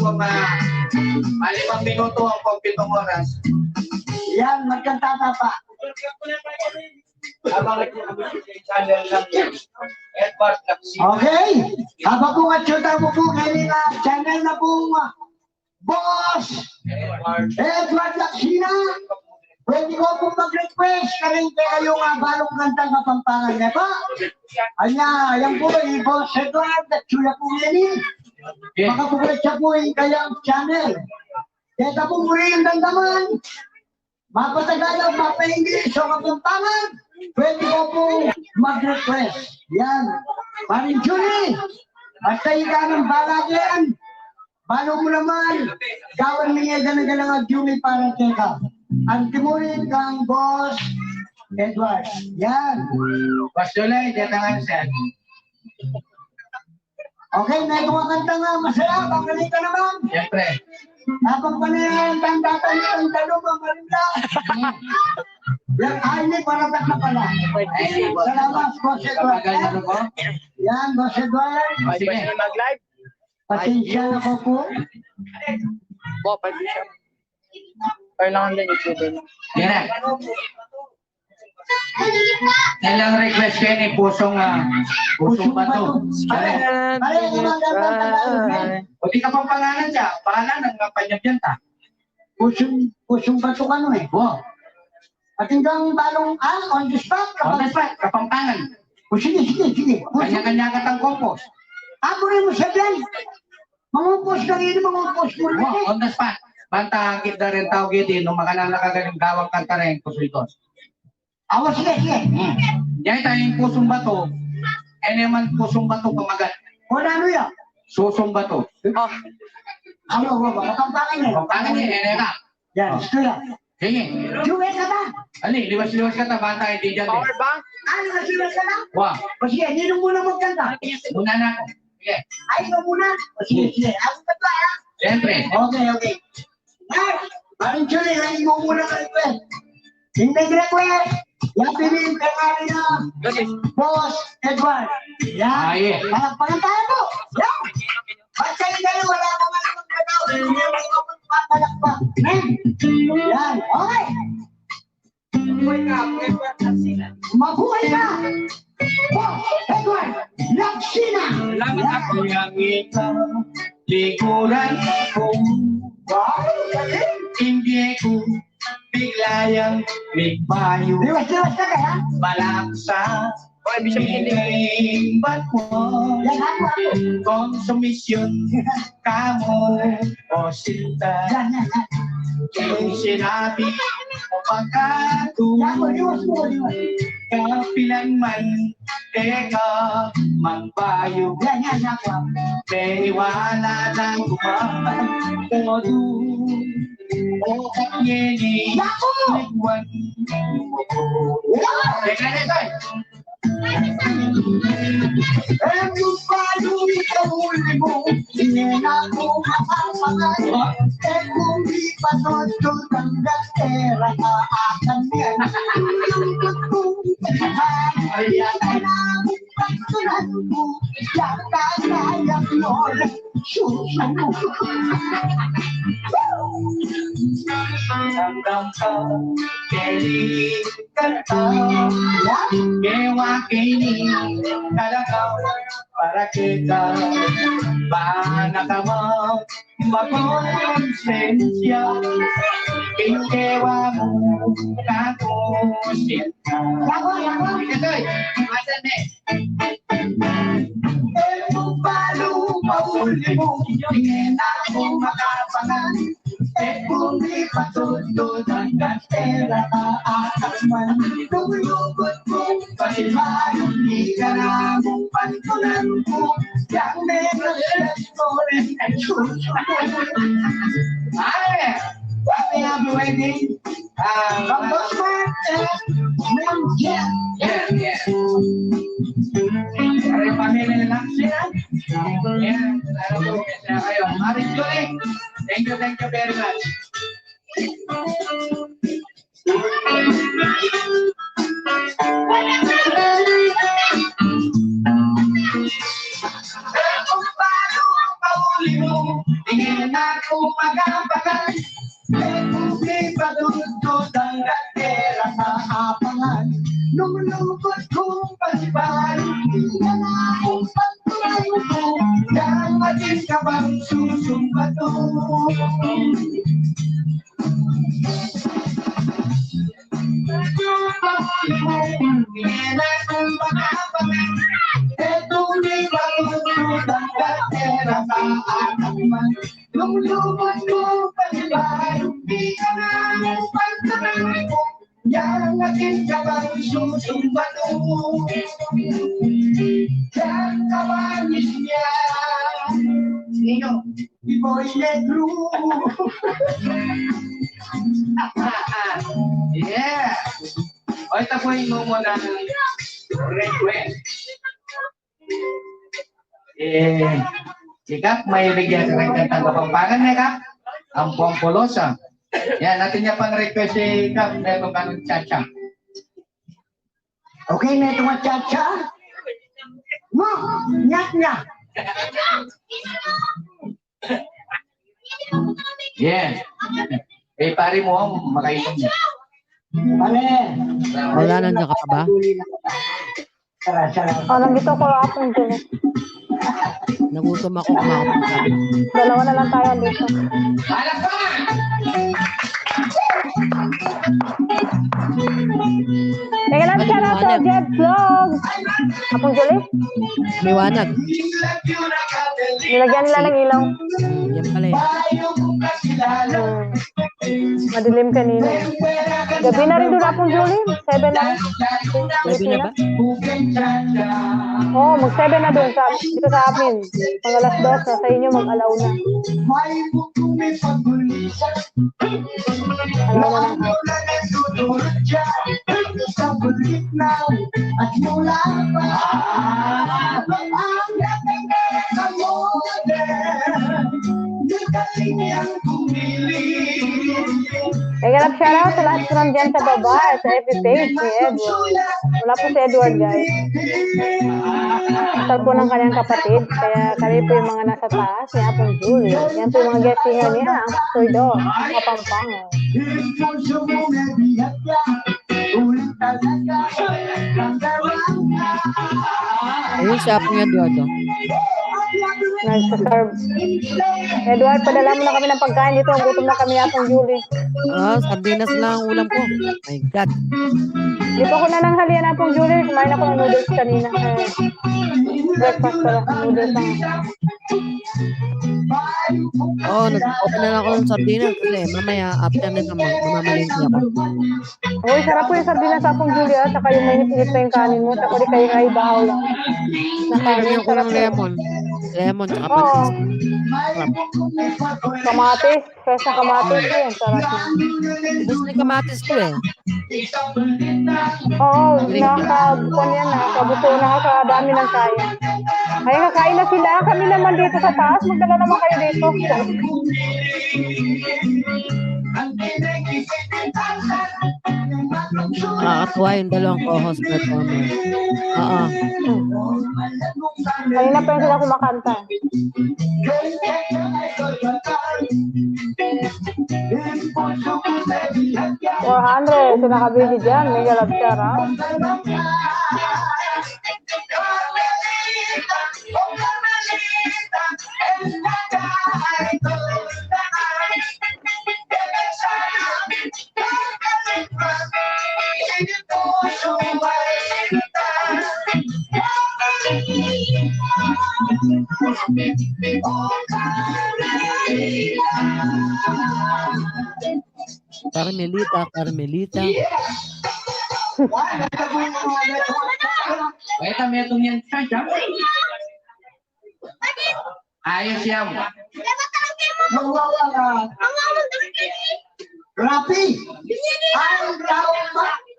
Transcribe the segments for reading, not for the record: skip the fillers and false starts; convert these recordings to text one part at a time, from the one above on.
po malimang minuto ang 7 oras. Yan, magkantata pa. Habang channel lang yan. Edward Laksina. Okay. Habang po atsyuta mo po kanina, channel na po Boss Edward Laksina. Pwede ko po mag-request karin kayo nga balong kantang Kapampangan niya pa. Anya, yan po Boss Edward Laksina po yan. Makapukulit siya po yung kayang channel. Kaya po muli yung dandaman. Mapatagalaw, mapa-English o Kapampangan. Pwede ko po mag-request. Yan. Paring Julie. Basta ika ng balagyan. Balo mo naman. Gawan niya ganang-ganang ang Julie para teka. Ang timurin kang Boss Edward. Yan. Pastulay, jatangan siya. Okay, may kumakanta nga. Masaya. Pagaling ka naman. Siyempre. Habang pa na yung tanda-tanda ng dalo, mamarila. Yan, ay, paratak na pala. Salamat, Boss Edward. Yan, Boss Edward. Sige. Mag-live? Pasensya na ko po. Po, pwede siya. Kailangan din YouTube. Yan. Kailang request ko ni Pusong Bato. O di ka pang pangalan siya. Bahala ng panyag yan ta. Pusong Bato ka no eh. Oo. At hanggang balong on the spot. On the spot, Kapampangan. O sige. Kanya-kanya ka tang kompos. Ako rin mo sabihin. Mangupos ka rin, mangupos mo rin. On the spot. Banta, kita rin tawag yun. Nung makanalakagaling gawang kanta rin, kusuitos. Awa, sige. Yan tayo yung Pusong Bato. Eh naman Pusong Bato pamagat. O ano yan? Susong Bato. Oh, Ano, Kapampangan yan. Kapampangan niya, ka. Yan, gusto yan. Sige. Juwe ka ba? Ali, liwas-liwas ka ta, banta, hindi dyan. power bank? Ano, nasiwas ka na? Wah, O sige, ninong muna magkanta. muna na ako. Sige. Ay, ikaw muna. O sige. Ako ka ba, ha? Siyempre. Okay. Ay, parang Julie, ay mo muna ka request. Hindi request. Yan, piliin ka nga rin na Boss Edward. Yan. Ay. Palagpagan tayo po. Yan. Ba't kayo kayo, wala ka nga naman kanaw. Hindi mo magpapalakpak. Yan. Okay. Mabuhay ka. Boss Edward Laksina. Salamat ako yung ikaw, likuran ko. Hindi ko biglayang nagbayo. Liwas ka kaya? Balaksa, O, ibig sabihin din. pinimbat mo. Yan, ako. Konsumisyon ka mo o sinta. Yan. Kung sinabi mo pagkatu, Yan mo, liwas mo. kapilan man, teka, magbayo. Yan, ako. Periwala ng gumaman, todo. O kakyeni, Naku! nagwan. Teka na ito. Eh, yung palong ikahuli mo, hindi na ako makapangan. Eh, kung di pa notod ang gatera, aakan yan. Yung tutong kaya namin pagsunan mo, yan kagayang yun, susunod. Hanggang ka, kailing kanta. Kewa kini kalakaw para kita bana ka mo makonsensya kewa mo kakonsensya. Ito'y masan eh. Kung paano mahuli mo, hindi na ako makapangan. Eh kung di patutod ang gatera, aakas man. Lumulugod mo, pasilmayong di ka na mong pantunan mo. Yang meron mo rin ay susunod. Ay, happy wedding. Kapos Martes, Menjen. Yeah. Para yung pamilya na lang sila. Yeah, lalo po kasi kayo. Maring Julie, thank you very much. Kung paano mahuli mo, tingin na kumagapagan. Hindi pa dudod ang gatera sa apangan. Lumulukot kong pasibay, hindi na akong pagtulayo ko. Yang ating kabang susumbato. Etong di ba dudod ang gatera sa apangan. Lumulukot kong pasibay, hindi na akong pagtulayo ko. Yang aking kabang susumbato. Yang kabanis niya Nino Iboy Negro. Yeah. O, ito po yung muna ng request. Sikap, may bigyan sa rin ng Kapampangan na ka? Ang Pompulosa. Yan, natin niya pang request si Kap na itong kanong chacha. Okay na itong chacha. Mo, nyak niya. Yeah. Pari mo, makainom niya. Pare. Wala na ka ba? Sara. Nandito ko akong dyan. Nagutom ako kumakapagkain. Dalawa na lang tayo dito. Alam pa! Teka lang, shout out to Jet Vlog. Apong Julie? Liwanag. Nilagyan nila ng ilaw. Yan pala eh. Madilim kanina. Gabi na rin doon Apong Julie. 7 na. Gabi na ba? Oo, mag-7 na doon dito sa amin. Pang alas 2 na sa inyo, mag-alaw na. Alaw na. At mula pa ang Teka lang, shout out sa lahat ko nandyan sa baba, sa FB page ni Edward. Wala po si Edward, guys. Kasal po ng kanyang kapatid, kaya kami po yung mga nasa taas ni Apong Julie. Yan po yung mga guest singer niya, ang Soydo, Kapampangan. Ayun siya po yung Eduardo. Nagsaserve. Edward, padala mo na kami ng pagkain dito. Gutom na kami Apong Julie. Sardinas lang ang ulam ko. My God. Di pa ko na nang halian Apong Julie. Kumain ako ng noodles kanina. Breakfast pala. Noodles lang. Nag-open na lang ako ng sardinas kasi mamaya after nito mamamalingki ako. Uy, sarap po yung sardinas sa Apong Julie. Saka yung mainit-init na yung kanin mo. Saka di kayo ay bahaw lang. Nakain ko ng lemon. Lemon tsaka Oo. patis. Sarap. Kamatis. Fresh na kamatis. Ayun, sarap na. Ubus na yung kamatis ko eh. Oo, nakabukuan yan. Nakabuto na ka. Dami ng kaya. Ay, kakain na sila. Kami naman dito sa taas. Magdala naman kayo dito. Nakakatuwa yung dalawang co-host performer. Oo. Kanina pa yung sila kumakanta. 400. Sila kabili dyan. May galap siya, ha? Carmelita. Ito, may itong yan chacha. Ayos yan. Rapi!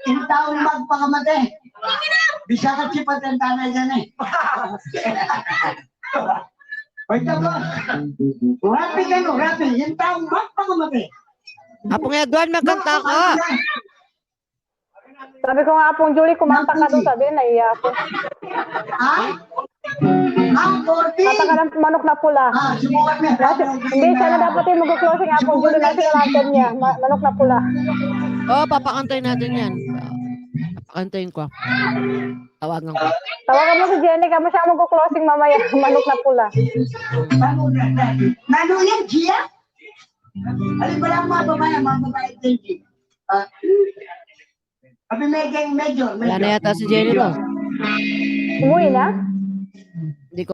Ang taong magpakamate. Bisa ka sipat ang tanay dyan eh. Wait ako. Rapi ka no, Rapi. Yung taong magpakamate. Apong Edward, magkanta ka. Sabi ko nga Apong Julie, kumanta ka doon. Sabi, naiya ako. Ha? 14. Kata ka ng manok na pula. Sumukat na. Hindi, sana dapat yung mag-closing ako. Julo na sila natin niya. Manok na pula. Oo, papakantayin natin yan. Papakantayin ko. Tawagan ko. Tawagan mo si Jenny. Kamo siya mag-closing mamaya. Manok na pula. Nano yan, Gia? Alin ba lang mga babae din, Gia? Abi medyo. Wala na yata si Jenny ro. Umuwi na? Hindi ko